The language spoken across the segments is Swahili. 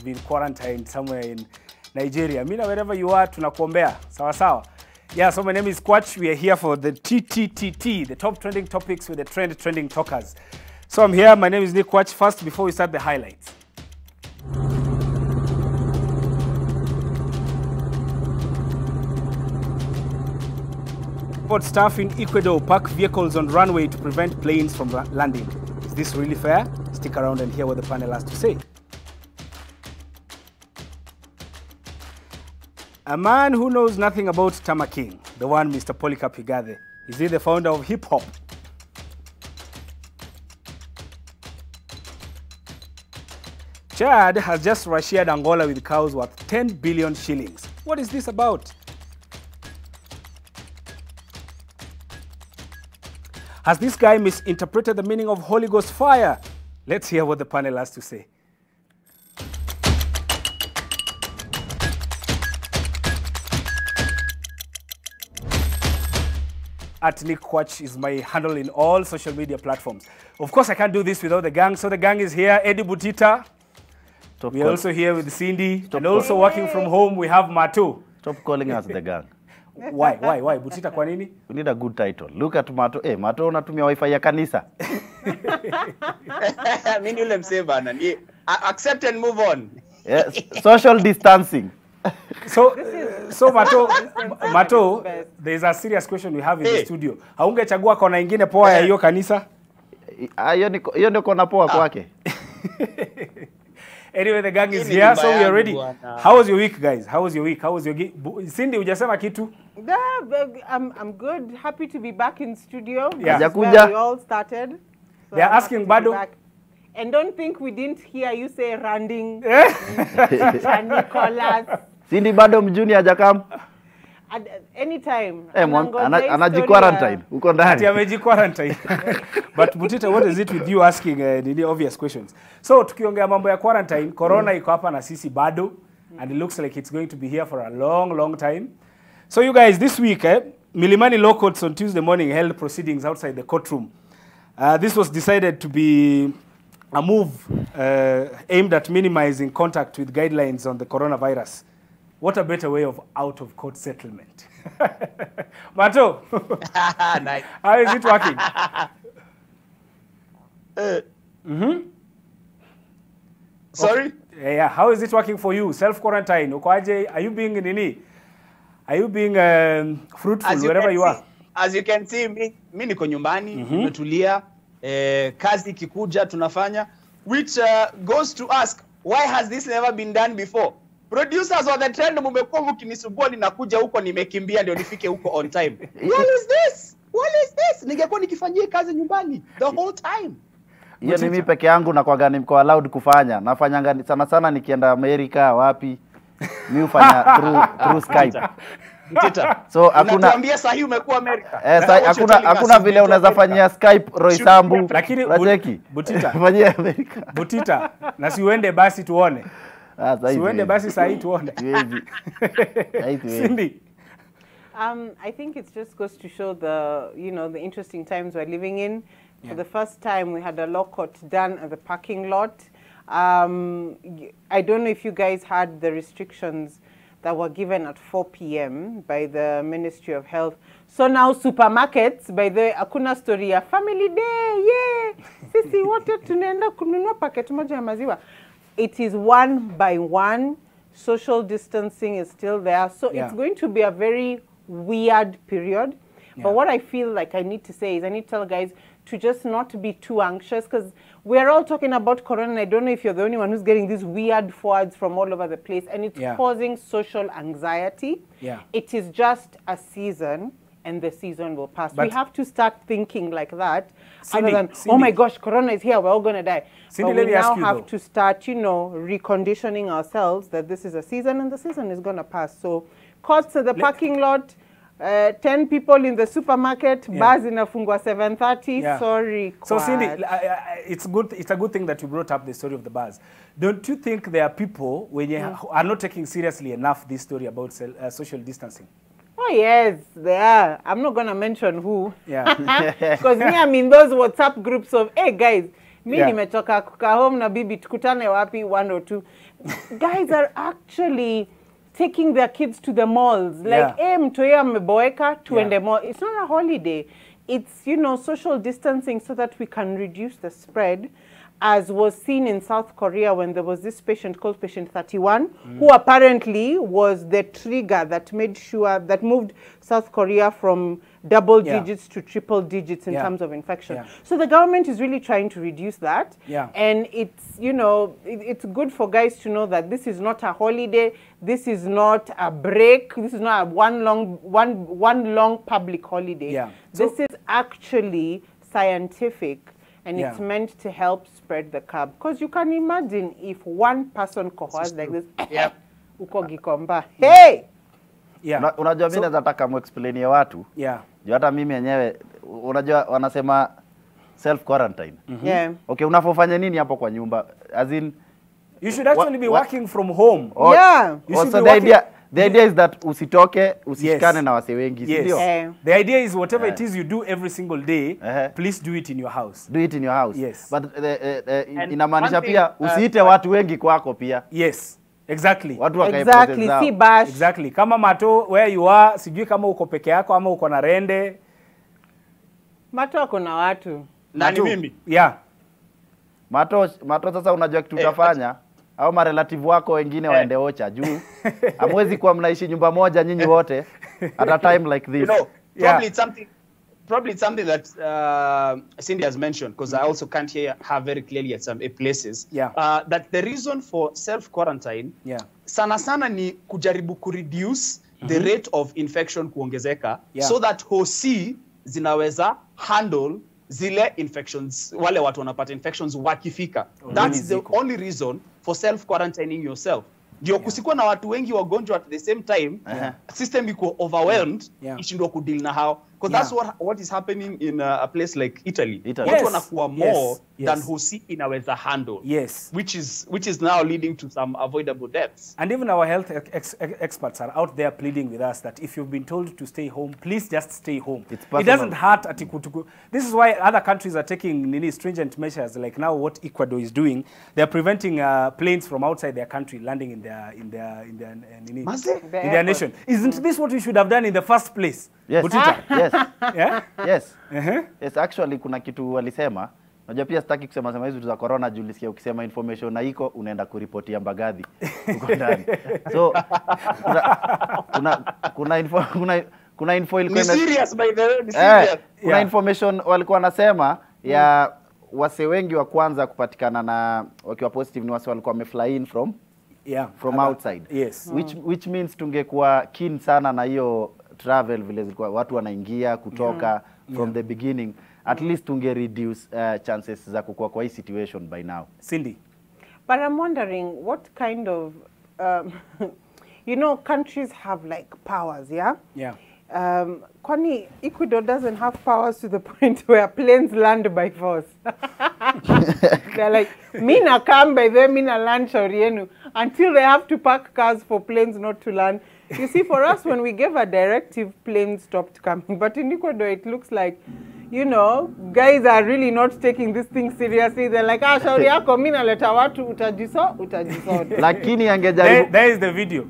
been quarantined somewhere in Nigeria. Mina, wherever you are, tunakuombea. Sawa sawa. Yeah, so my name is Kwach. We are here for the TTTT, the top trending topics with the trending talkers. So I'm here. My name is Nick Kwach. First, before we start the highlights. Airport staff in Ecuador park vehicles on runway to prevent planes from landing. Is this really fair? Stick around and hear what the panel has to say. A man who knows nothing about Tama King, the one Mr. Polycarp Igathe. Is he the founder of hip-hop? Chad has just rushed Angola with cows worth 10 billion shillings. What is this about? Has this guy misinterpreted the meaning of Holy Ghost fire? Let's hear what the panel has to say. At Nick Kwach is my handle in all social media platforms. Of course, I can't do this without the gang. So the gang is here. Eddie Butita. We're also here with Cindy. And also working from home, we have Mato. Stop calling us the gang. Why? Butita kwa nini? We need a good title. Look at Mato. Mato unatumia wifi ya kanisa. Mimi yule msee bana. Accept and move on. Yes, social distancing. So Mato, there's a serious question we have in the studio. Haungechagua kona ingine poa ya hiyo kanisa? Hiyo ndio kona poa kwake. Anyway, the gang is here, so we are ready. How was your week, guys? How was your week? How was your Cindy, hujasema kitu? I'm good. Happy to be back in studio. Yeah. This is where we all started. So they're asking Bado. And don't think we didn't hear you say Randing. Nicholas. Cindy bado mjuni hajakam. At any time. Anaji-quarantine. Uko ndani. Ameji-quarantine. But Butita, what is it with you asking the obvious questions? So, tukiongea mambo ya quarantine, corona iko hapa na sisi bado, and it looks like it's going to be here for a long time. So you guys, this week, Milimani Law Courts on Tuesday morning held proceedings outside the courtroom. This was decided to be a move aimed at minimizing contact with guidelines on the coronavirus. What a better way of out-of-court settlement. Mato, Nice. how is it working? Sorry? Okay. Yeah, how is it working for you? Self-quarantine, Okwaje, are you being fruitful wherever you are? As you can see, mi niko nyumbani, nimetulia, kazi ikikuja tunafanya, which goes to ask, why has this never been done before? Producers of the trend mumekuwa mkinisumbua ninakuja huko nimekimbia ndio nifike huko on time. What is this? Ningekuwa nikifanyia kazi nyumbani the whole time. Hiyo ni mimi peke yangu na kwa gani mko allowed kufanya. Nafanyanga sana nikienda Amerika wapi. Mimi hufanya through Skype. Mtita. So nakwambia sahi umekuwa Amerika. Hakuna vile unaweza fanyia Skype Roy Sambu. Lakini Butita. Fanyia Amerika. Butita, na si uende basi tuone. Siwende basi sahi tuone. Cindy. I think it just goes to show the interesting times we're living in. Yeah. For the first time, we had a law court done at the parking lot. I don't know if you guys had the restrictions that were given at 4 p.m. by the Ministry of Health. So now supermarkets, by the akuna story ya family day, yeah. Sisi wote tunaenda kununua packet moja ya maziwa. It is one by one. Social distancing is still there. So it's going to be a very weird period. Yeah. But what I feel like I need to say is I need to tell guys to just not be too anxious, because we're all talking about corona. I don't know if you're the only one who's getting these weird forwards from all over the place, and it's causing social anxiety. Yeah. It is just a season, and the season will pass. But we have to start thinking like that, Cindy, other than, oh my gosh, corona is here, we're all going to die. Cindy, but we now have to start, reconditioning ourselves that this is a season, and the season is going to pass. So, costs at the parking lot, 10 people in the supermarket, bars inafungwa 7:30. Yeah. Sorry. So Cindy, it's a good thing that you brought up the story of the bars. Don't you think there are people who are not taking seriously enough this story about social distancing? Oh yes, they are. I'm not gonna mention who. Yeah. Because me, I'm in those WhatsApp groups of, hey guys, Mi Yeah. nimetoka kukaa home na bibi, tukutane wapi, 1 or 2. Guys are actually taking their kids to the malls. Like, Yeah. mtoya ameboeka, tuende Yeah. mall. It's not a holiday. It's, you know, social distancing so that we can reduce the spread, as was seen in South Korea when there was this patient called patient 31, who apparently was the trigger that made sure, that moved South Korea from double Yeah. digits to triple digits in Yeah. terms of infection. Yeah. So the government is really trying to reduce that. Yeah. And it's, you know, it's good for guys to know that this is not a holiday, this is not a break, this is not a one long public holiday. Yeah. This is actually scientific, and Yeah. it's meant to help spread the curve. Because you can imagine if one person cohorts like this, Yep. uko Gikomba, hey! Yeah. Unajua mimi naweza taka muexplainie watu. Yeah. Juu hata mimi yenyewe unajua wanasema self quarantine. Yeah. Okay, unafanya nini hapo kwa nyumba? As in You should actually be what- working from home. or- Yeah. You should also be the idea is that usitoke, usishikane na wase wengi, si Yes. ndio? The idea is whatever it is you do every single day, Uh-huh. please do it in your house. Do it in your house. Yes. But And inamaanisha one thing, pia usiite watu wengi kwako pia. Yes. Exactly. Watu wakae Exactly, process zao. see bash. Exactly. Kama Mato, where you are, sijui kama uko peke yako ama uko na rende. Mato ako na watu. Nani Matu. mimi? Yeah. Mato sasa unajua kitu utafanya au marelative wako wengine waende ocha juu. Hamwezi kuwa mnaishi nyumba moja nyinyi wote at a time like this. You know, Yeah. probably it's something that Cindy has mentioned, because I also can't hear her very clearly at some places. Yeah. That the reason for self-quarantine, Yeah. sana ni kujaribu kureduce the rate of infection kuongezeka, Yeah. so that hosi zinaweza handle zile infections, wale watu wanapata infections wakifika. That's the ziko. only reason for self-quarantining yourself. Ndio kusikuwa na watu wengi wagonjwa at the same time, system iko overwhelmed, Yeah. ishindwa kudeal na hao. Because Yeah. that's what is happening in a place like Italy. Italy. Watu Yes. wanakuwa Yes. more Yes. than hosi inaweza handle. Yes. Which is now leading to some avoidable deaths. And even our health experts are out there pleading with us that if you've been told to stay home, please just stay home. It's It personal. doesn't hurt at Ikutuku. This is why other countries are taking stringent measures, like now what Ecuador is doing. They're preventing planes from outside their country landing in their nation. Isn't this what we should have done in the first place? Yes. Butita? Yes. Yeah? Yes. Uh-huh. Yes, actually kuna kitu walisema. Unajua pia sitaki kusema hizo vitu za corona juu ulisikia ukisema information na iko unaenda kuripotia Mbagathi uko ndani. So kuna info Ni ilikuwa serious by the way, ni serious. kuna Yeah. information walikuwa wanasema ya wase wengi wa kwanza kupatikana na wakiwa positive ni wase walikuwa wamefly in from Yeah. outside. Yes. Which means tungekuwa keen sana na hiyo travel vile zilikuwa watu wanaingia kutoka from the beginning, at least tunge reduce chances za kukua kwa hii situation by now. Cindy. But I'm wondering what kind of, you know, countries have like powers, yeah? Yeah. Kwani Ecuador doesn't have powers to the point where planes land by force. They're like, mina come by them, mina land shauri yenu, until they have to park cars for planes not to land. You see, for us, when we gave a directive, planes stopped coming. But in Ecuador, it looks like, you know, guys are really not taking this thing seriously. They're like, shauri yako, mina leta watu, utajiso. Lakini angejaribu There is the video.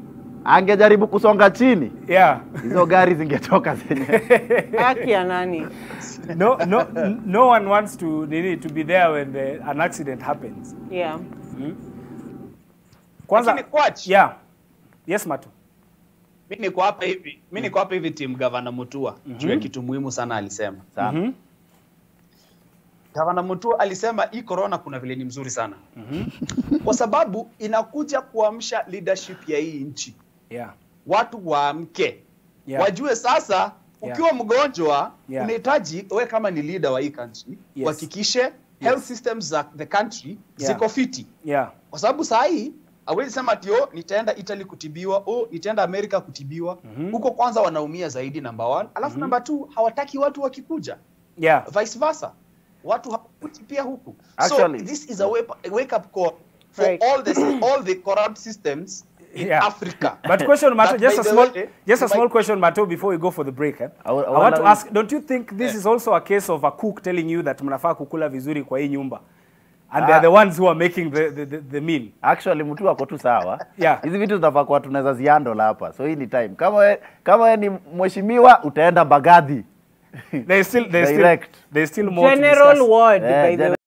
angejaribu kusonga chini, Yeah. hizo gari zingetoka zenyewe. Haki ya nani? No one wants to be there when an accident happens. Yeah. Kwanza, Lakini coach, yeah. Yes, Matu. mimi niko hapa hivi team Governor Mutua juu ya kitu muhimu sana alisema. Sana. Governor Mutua alisema hii corona kuna vile ni mzuri sana. Kwa sababu inakuja kuamsha leadership ya hii nchi. Yeah. Watu waamke. Yeah. Wajue sasa ukiwa mgonjwa Yeah. unahitaji wewe kama ni leader wa hii country Yes. uhakikishe health systems za the country ziko fiti. Yeah. Kwa sababu saa hii hawezi sema ati nitaenda Italy kutibiwa, nitaenda America kutibiwa. Huko kwanza wanaumia zaidi number 1, alafu number 2 hawataki watu wakikuja. Yeah. Vice versa. Watu hawakuti pia huku. Actually, so this is a wake up call for Right. all the corrupt systems in Yeah. Africa. But question, Mato, That, just by a the small, way, just a you small might- question, Mato, before we go for the break. I I want to wanna- ask, don't you think this is also a case of a cook telling you that mnafaa kukula vizuri kwa hii nyumba? and they are the ones who are making the meal. Actually mtu wako tu sawa. Yeah. Hizi vitu zinafaa kwa tunaweza zihandle hapa. So hii ni time. Kama we ni mheshimiwa utaenda Bagadhi. There's still more General to discuss. word by the way.